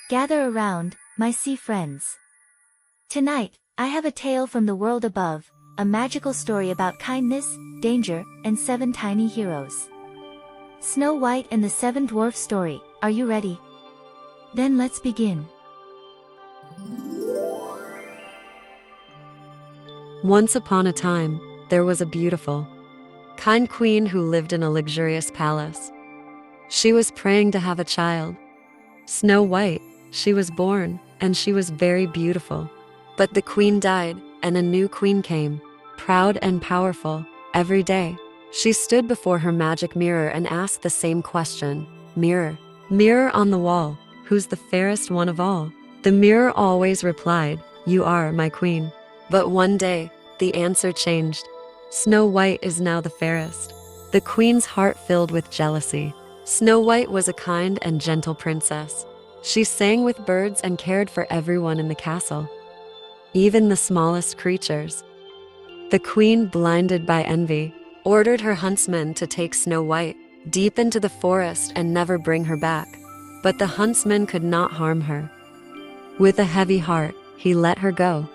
Gather around, my sea friends. Tonight, I have a tale from the world above, a magical story about kindness, danger, and 7 tiny heroes. Snow White and the Seven Dwarfs story, are you ready? Then let's begin. Once upon a time, there was a beautiful, kind queen who lived in a luxurious palace. She was praying to have a child. Snow White, she was born, and she was very beautiful. But the queen died, and a new queen came, proud and powerful. Every day, she stood before her magic mirror and asked the same question. Mirror, mirror on the wall, who's the fairest one of all? The mirror always replied, you are my queen. But one day, the answer changed. Snow White is now the fairest. The queen's heart filled with jealousy. Snow White was a kind and gentle princess. She sang with birds and cared for everyone in the castle, even the smallest creatures. The queen, blinded by envy, ordered her huntsman to take Snow White deep into the forest and never bring her back. But the huntsman could not harm her. With a heavy heart, he let her go.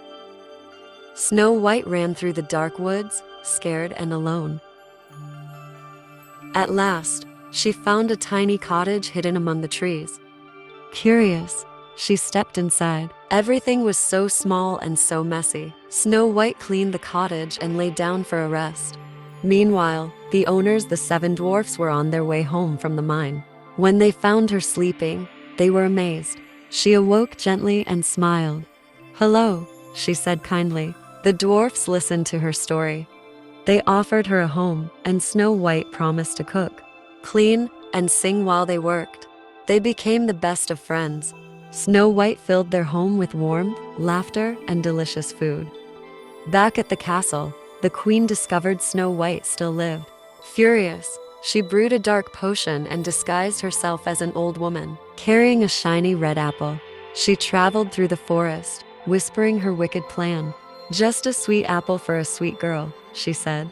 Snow White ran through the dark woods, scared and alone. At last, she found a tiny cottage hidden among the trees. Curious, she stepped inside. Everything was so small and so messy. Snow White cleaned the cottage and lay down for a rest. Meanwhile, the owners, the 7 dwarfs, were on their way home from the mine. When they found her sleeping, they were amazed. She awoke gently and smiled. Hello, she said kindly. The dwarfs listened to her story. They offered her a home, and Snow White promised to cook, clean, and sing while they worked. They became the best of friends. Snow White filled their home with warmth, laughter, and delicious food. Back at the castle, the queen discovered Snow White still lived. Furious, she brewed a dark potion and disguised herself as an old woman. Carrying a shiny red apple, she traveled through the forest, whispering her wicked plan. Just a sweet apple for a sweet girl, she said.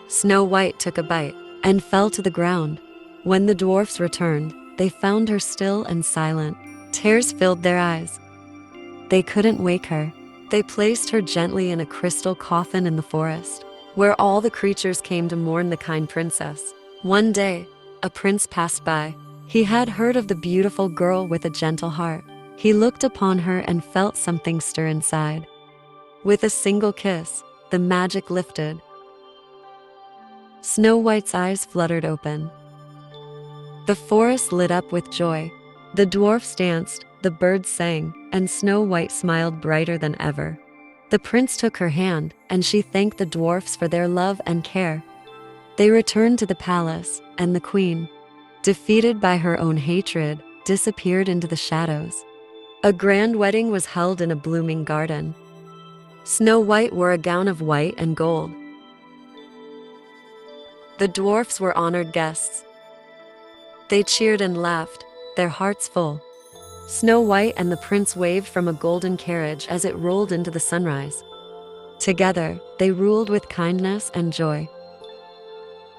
Snow White took a bite and fell to the ground. When the dwarfs returned, they found her still and silent. Tears filled their eyes. They couldn't wake her. They placed her gently in a crystal coffin in the forest, where all the creatures came to mourn the kind princess. One day, a prince passed by. He had heard of the beautiful girl with a gentle heart. He looked upon her and felt something stir inside. With a single kiss, the magic lifted. Snow White's eyes fluttered open. The forest lit up with joy. The dwarfs danced, the birds sang, and Snow White smiled brighter than ever. The prince took her hand, and she thanked the dwarfs for their love and care. They returned to the palace, and the queen, defeated by her own hatred, disappeared into the shadows. A grand wedding was held in a blooming garden. Snow White wore a gown of white and gold. The dwarfs were honored guests. They cheered and laughed, their hearts full. Snow White and the prince waved from a golden carriage as it rolled into the sunrise. Together, they ruled with kindness and joy,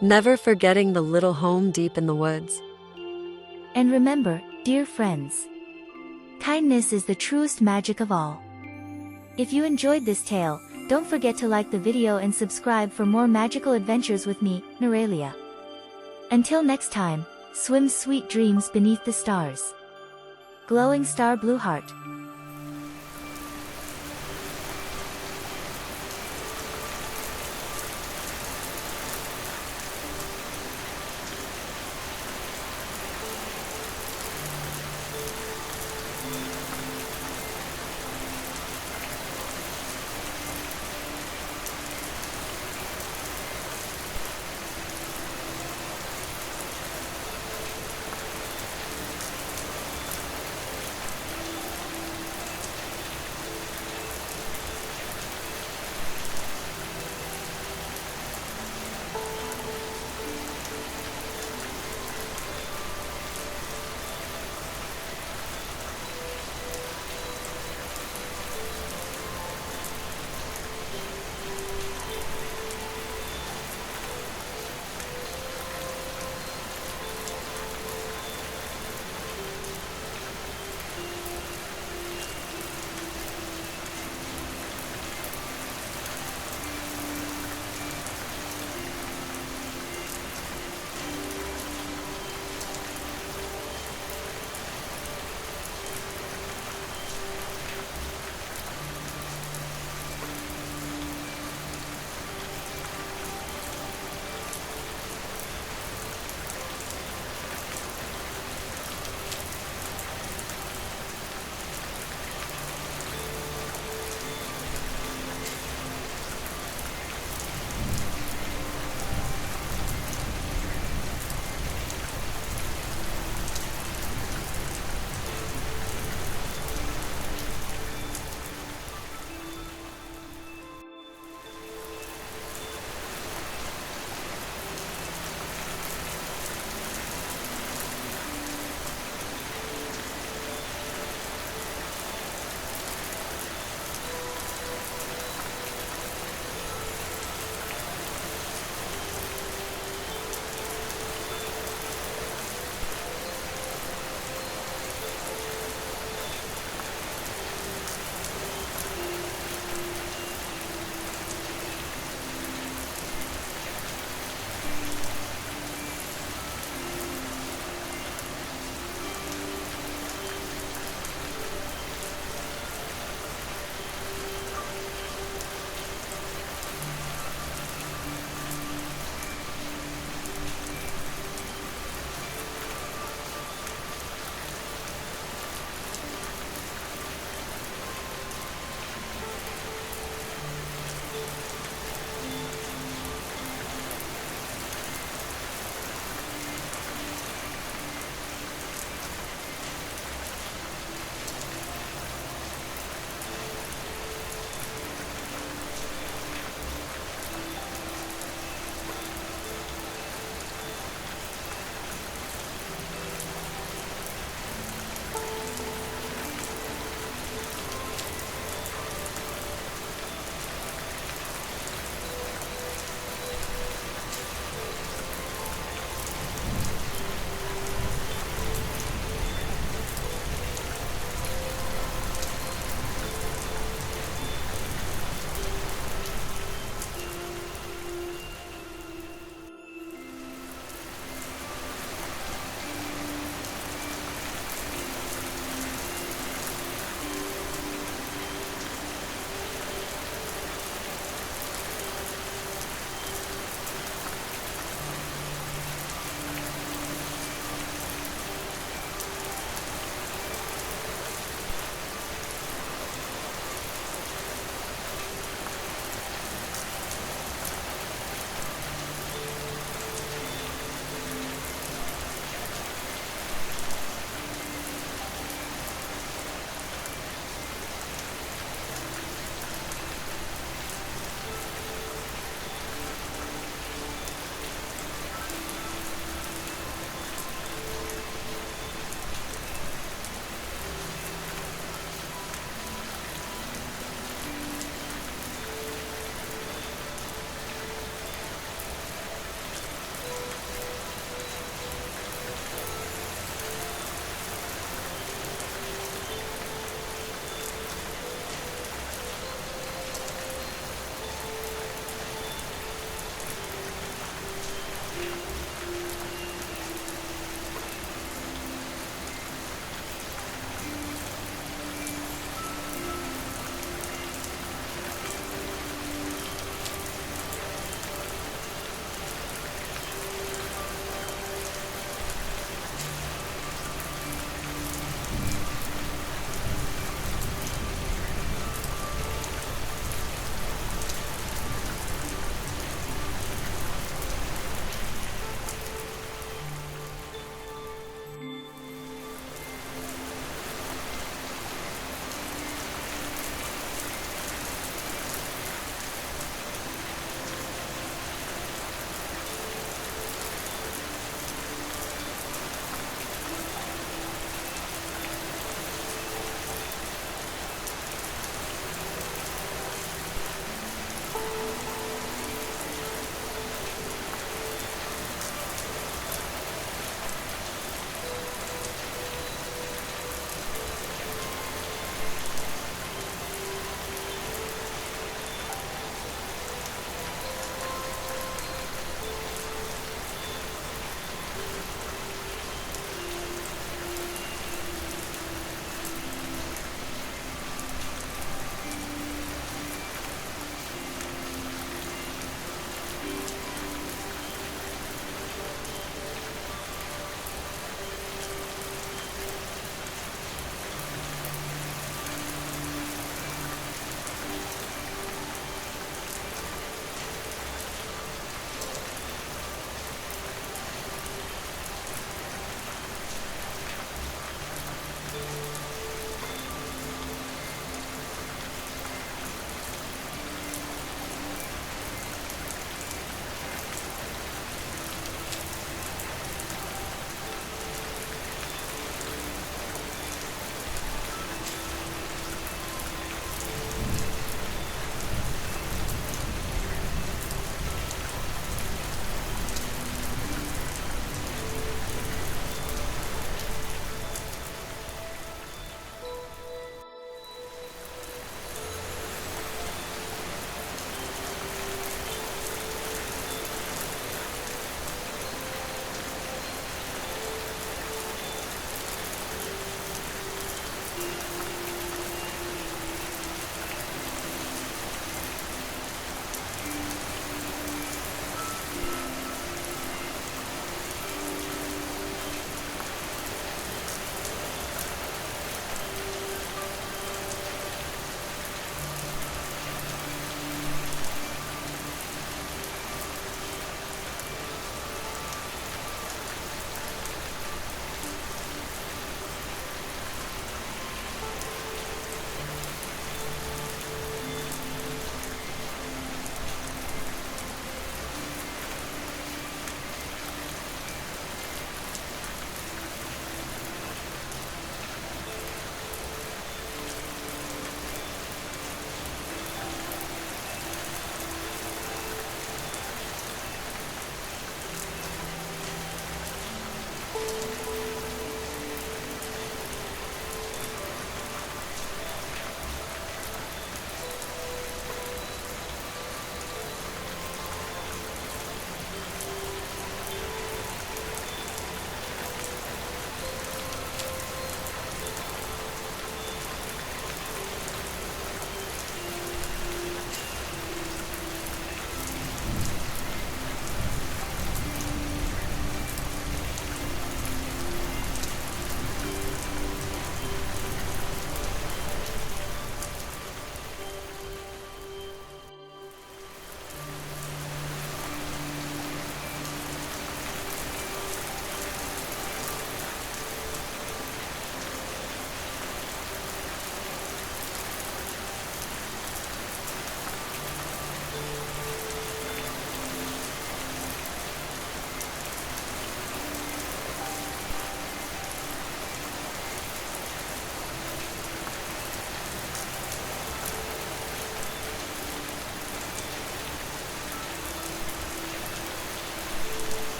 never forgetting the little home deep in the woods. And remember, dear friends, kindness is the truest magic of all. If you enjoyed this tale, don't forget to like the video and subscribe for more magical adventures with me, Nerelia. Until next time, swim sweet dreams beneath the stars. Glowing star blue heart.